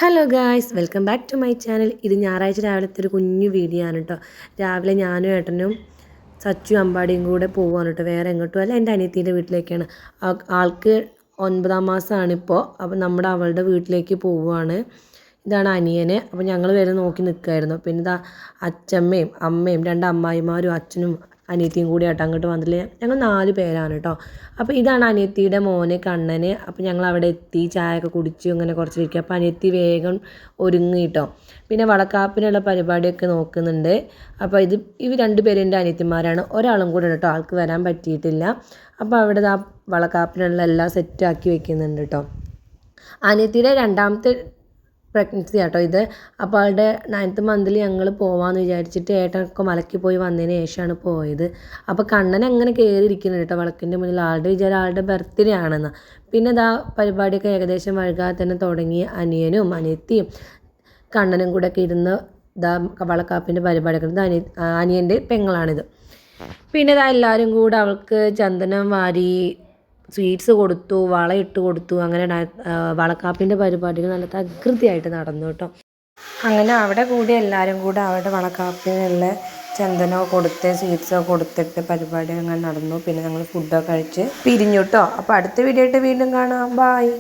Hello guys, welcome back to my channel. ഇത് ഞായറാഴ്ച രാവിലത്തെ ഒരു കുഞ്ഞു വീഡിയോ ആണ് കേട്ടോ. രാവിലെ ഞാനും ഏട്ടനും സച്ചു അമ്പാടിയും കൂടെ പോവുകയാണ് കേട്ടോ. വേറെ എങ്ങോട്ടും അല്ല, എൻ്റെ അനിയത്തീൻ്റെ വീട്ടിലേക്കാണ്. ആൾക്ക് 9ാം മാസമാണിപ്പോൾ. അപ്പോൾ അവളുടെ വീട്ടിലേക്ക് പോവുകയാണ്. ഇതാണ് അനിയനെ. അപ്പോൾ ഞങ്ങൾ വരെ നോക്കി നിൽക്കുമായിരുന്നു. പിന്നെ ഇതാ അച്ഛമ്മയും അമ്മയും 2 അമ്മായിമാരും അച്ഛനും അനിയത്തിയും കൂടി ആയിട്ട് അങ്ങോട്ട് വന്നില്ല. ഞങ്ങൾ 4 പേരാണ് കേട്ടോ. അപ്പോൾ ഇതാണ് അനിയത്തിയുടെ മോന് കണ്ണന്. അപ്പോൾ ഞങ്ങൾ അവിടെ എത്തി, ചായയൊക്കെ കുടിച്ചു, ഇങ്ങനെ കുറച്ച് ഇരിക്കുക. അപ്പോൾ അനിയത്തി വേഗം ഒരുങ്ങി കേട്ടോ. പിന്നെ വളക്കാപ്പിനുള്ള പരിപാടിയൊക്കെ നോക്കുന്നുണ്ട്. അപ്പോൾ ഇവർ 2 പേരും എൻ്റെ അനിയത്തിമാരാണ്. ഒരാളും കൂടെ കേട്ടോ, ആൾക്ക് വരാൻ പറ്റിയിട്ടില്ല. അപ്പോൾ അവിടെ ആ വളക്കാപ്പിനുള്ള എല്ലാം സെറ്റാക്കി വെക്കുന്നുണ്ട് കേട്ടോ. അനിയത്തിയുടെ 2ാമത്തെ പ്രഗ്നൻസി ആട്ടോ ഇത്. അപ്പോൾ അവളുടെ 9th മന്തിൽ ഞങ്ങൾ പോകാമെന്ന് വിചാരിച്ചിട്ട് ഏട്ടനൊക്കെ മലയ്ക്ക് പോയി വന്നതിന് ശേഷമാണ് പോയത്. അപ്പോൾ കണ്ണൻ അങ്ങനെ കയറിയിരിക്കുന്നുണ്ട് കേട്ടോ വിളക്കിൻ്റെ മുന്നിൽ. ആളുടെ വിചാരം ആളുടെ ബർത്ത്ഡേ ആണെന്ന്. പിന്നെ ഇതാ പരിപാടിയൊക്കെ ഏകദേശം വൈകാതെ തന്നെ തുടങ്ങി. അനിയനും അനിയത്തിയും കണ്ണനും കൂടെ ഒക്കെ ഇരുന്ന് ഇതാ വളക്കാപ്പിൻ്റെ പരിപാടിയൊക്കെ. ഇത് അനിയൻ്റെ പെങ്ങളാണിത്. പിന്നെ ഇതാ എല്ലാവരും കൂടെ അവൾക്ക് ചന്ദനം വാരി സ്വീറ്റ്സ് കൊടുത്തു, വളയിട്ട് കൊടുത്തു. അങ്ങനെ വളക്കാപ്പിൻ്റെ പരിപാടികൾ നല്ല തകൃതിയായിട്ട് നടന്നു കേട്ടോ. അങ്ങനെ അവിടെ കൂടി എല്ലാവരും കൂടെ അവിടെ വളക്കാപ്പിനുള്ള ചന്ദനമോ കൊടുത്ത് സ്വീറ്റ്സോ കൊടുത്തിട്ട് പരിപാടി അങ്ങനെ നടന്നു. പിന്നെ ഞങ്ങൾ ഫുഡൊക്കെ കഴിച്ച് പിരിഞ്ഞു കേട്ടോ. അപ്പോൾ അടുത്ത വീഡിയോ ആയിട്ട് വീണ്ടും കാണാം. ബായ്.